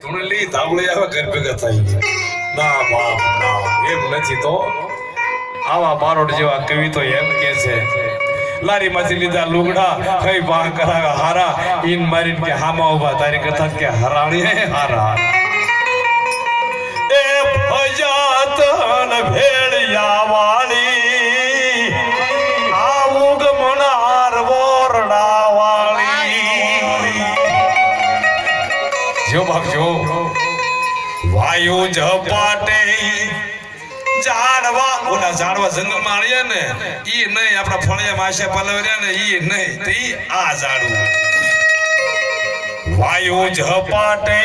ધૂણલી ધાવળી આવે ઘર ભેગા થઈ ગયા ના બાપ ના એમ નથી તો આવા બારોડ જેવા કવિ તો એમ કે છે લારી માંથી લીધા લુગડા કઈ બા કરાવે હારા ઈન મારીને કે હામા ઉભા તારી કથા કે હરાણી હે હારા એ ભજાતન ભેળિયા વાળી આવું ગમનાર વોરડા વાળી જો બાપ જો વાયુ ઝપાટે જાણવા ઓલા જાણવા જંગલ માં આળ્યા ને ઈ નહીં આપડા ફળિયા માસે પલવર્યા ને ઈ નહીં તે આ જાડવું વાયુ ઝપાટે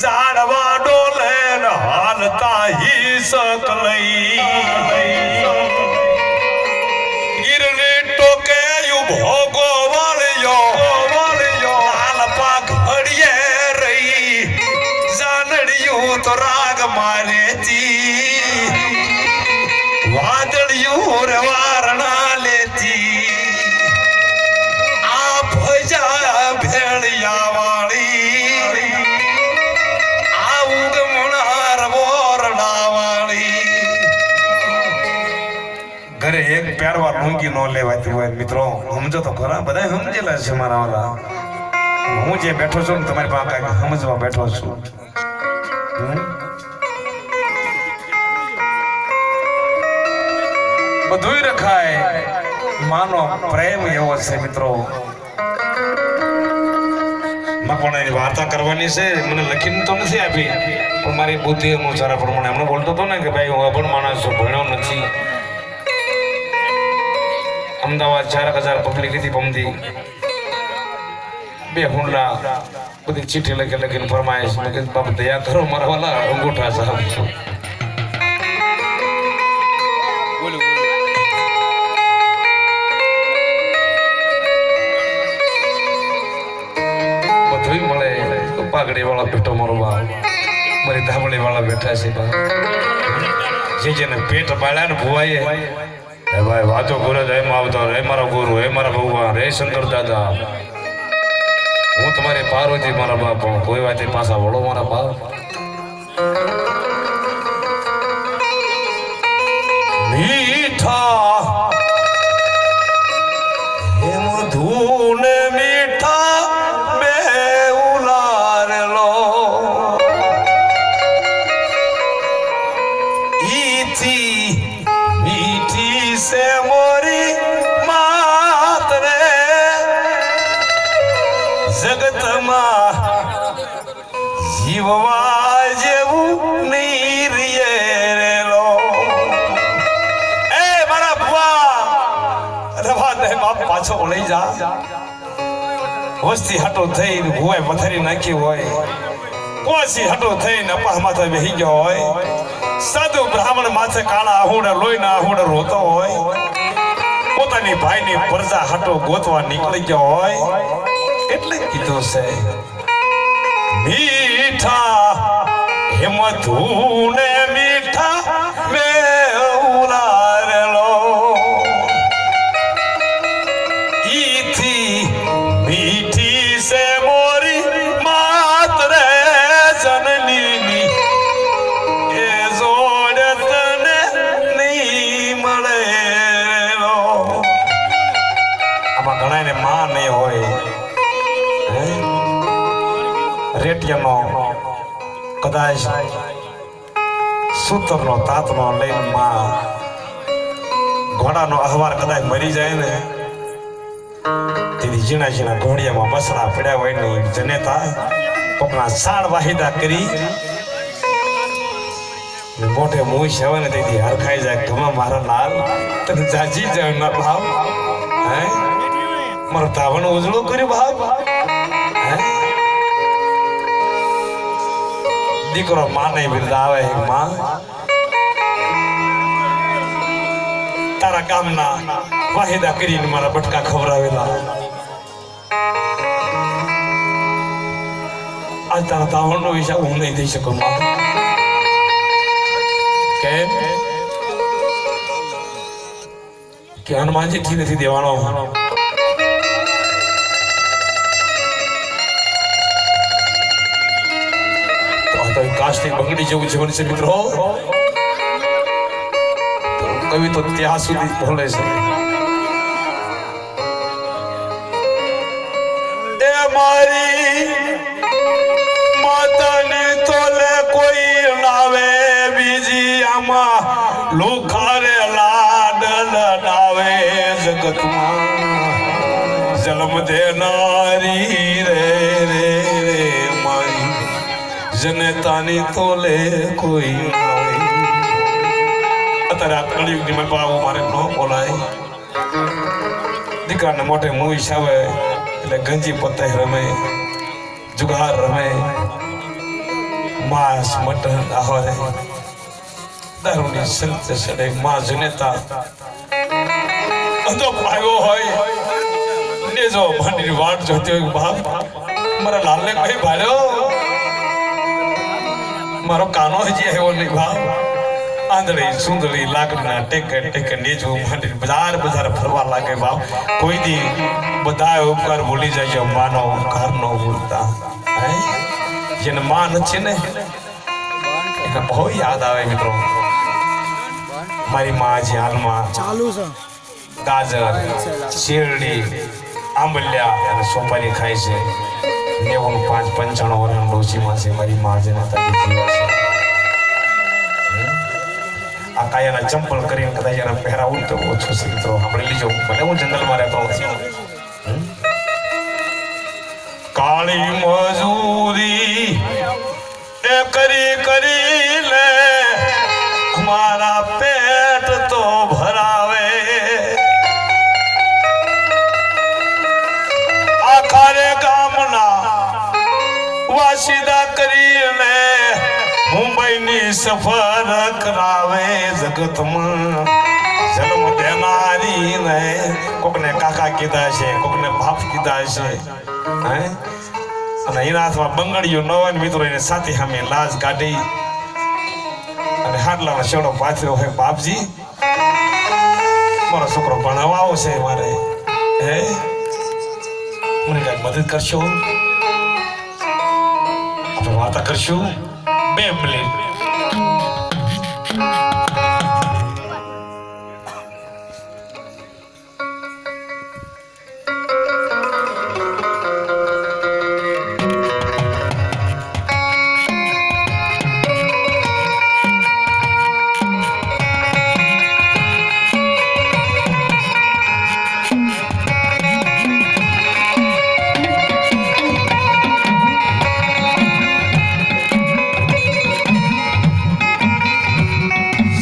જાણવા ડોલે ને હાલતા હી સકલઈ ગીરને ટોકે યુ ભોગો વાળ્યો હાલ પાક હડિયે રહી જાનડિયું તો રાગ મારે તી વાદળિયું રે વારણા લેતી આ ભજા ભેળિયા વાળી આ ઉગમણાર વોરડા વાળી ઘરે એક પ્યારવા ઢૂંગી નો લેવાતી હોય મિત્રો સમજો તો ખરા બધા સમજેલા છે મારા વાલા હું જે બેઠો છું ને તમારી પાસે સમજવા બેઠો છું બધું રખાય માનો પ્રેમ એવો છે મિત્રો પણ એની વાર્તા કરવાની છે મને લખીને તો નથી આપી પણ મારી બુદ્ધિ અનુસાર પ્રમાણે હમણાં બોલતો હતો ને કે ભાઈ હું અભણ માણસ છું ભણ્યો નથી અમદાવાદ 4000 પબ્લિક હતી પમતી બે હુંડલા બધી ચીઠી લખીને ફરમાઈશ મેં કીધું બાપ દયા કરો મારા વાલા અંગૂઠા સાહેબ છું બધું મળે પાઘડી વાળા બેઠો મારો બાપ મારી ધાબળી વાળા બેઠા છે જે જેને પેટ પાડ્યા ને ભુવાએ હે ભાઈ વાતો કરે હે માવતર હે મારા ગુરુ હે મારા ભગવાન હે શંકર દાદા હું તમારી પાર્વતી મારા બાપ કોઈ વાતે પાછા વળો મારા બાપ મીઠા હે મધુન મીઠા બે ઉલારેલો ઈથી મીઠી સે મોરી માત રે જગતમાં જીવવા જેવું નહીં રેલો એ મારા ભુવા રવા દે બાપ પાછો લઈ જા હોસ્તી હટો થઈને ભુવાએ પથારી નાખી હોય કોસી હટો થઈને અપા માથે બેહી ગયો હોય સાધુ બ્રાહ્મણ માથે કાળા આહુડા લોહીના આહુડા રોતો હોય પોતાની ભાઈની પ્રજા હટો ગોતવા નીકળી ગયો હોય એટલે કીધું છે મીઠા હે મધુને મીઠા મે ઉલારેલો ઈથી મીઠી સે મોરી માત્ર જનનીની એ જોડે તને નહીં મળેલો આમાં ઘણાને માં નહીં હોય રેટિયાનો કદાચ સૂતરનો તાતનો લઈને માં ઘોડાનો અહવાર કદાચ મરી જાય ને તેથી ઝીણા ઝીણા ઘોડિયામાં બસડા પડ્યા હોય ને જનેતા પોતાના સાડ વાહિદા કરી મોઢે મૂછ આવે ને તેથી હરખાઈ જાય ગમા મારા લાલ તને જાજી જાય ના ભાવ હે મારો ધાવણ ઉજળું કર્યું ભાવ હે દીકરો માને બિરદાવે માં તારા કામના વાહિદા કરીને મારા બટકા ખવડાવેલા આજ તારા ધાવણનો હિસાબ હું નહીં દઈ શકું માં કેમ કે હનુમાનજી થી નથી દેવાનો આજથી બગડી જેવું જીવન છે મિત્રો. કવિ તો ત્યાં સુધી બોલે છે. એ મારી માતાને તોલે કોઈ લાવે બીજી આમાં લોખારે લાડ લડાવે જગતમાં જન્મ દેનારી રે રે રે મારી જનતાની તોલે કોઈ આવે. અત્યારે આ કળિયુગની મેં આવું મારે ન બોલાય. દીકરાને મોટે મૂવીસ આવે એટલે ગંજી પત્તે રમે, જુગાર રમે, માંસ મટન આહારે દારૂની સંત સડે માં જનેતા અંધો પાયો હોય ને જો માની વાટ જોતી હોય. બાપ મારા લાલને કઈ ભાડ્યો મારો કાનો હજી આવ્યો નહીં. બાપ આંધળી સુંદરી લાકડીના ટેકે ટેકે નીચું માંડી બજાર બજાર ફરવા લાગે. બાપ કોઈ દી બધા ઉપકાર ભૂલી જાય, માનો ઉપકાર ન ભૂલતા. જેને માં નથી ને એને બહુ યાદ આવે મિત્રો. મારી માં જે હાલમાં ગાજર, શેરડી, આંબલિયા અને સોપારી ખાય છે. 95-95 વર્ષના ડોશીમાં છે મારી માં જેને તારી જીવા છે. આ કાયાના ચંપલ કરીને કદાચ એના પહેરાવું તો ઓછો છે મિત્રો. આપણે લીજો ભલે હું જંગલમાં રહેતો છું. કાળી મજૂરી એ કરી કરી લે અમારા પેટ તો ભરાવે. આખારે ગામના વાસીદા કરીને મુંબઈની સફર કરાવે. જગતમાં જન્મ દેનારી ને કોકને કાકા કીધા છે, કોકને બાપ કીધા છે. અને એના હાથમાં બંગડીઓ ન હોય મિત્રો એને સાથે સામે લાજ કાઢી અને હાડલાનો શેડો પાથર્યો હોય. બાપજી મારો છોકરો ભણાવવો છે મારે, હે મને કઈ મદદ કરશો? આપણે વાતા કરશું 2 મિનિટ.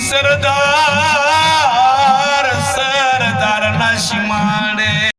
સરદાર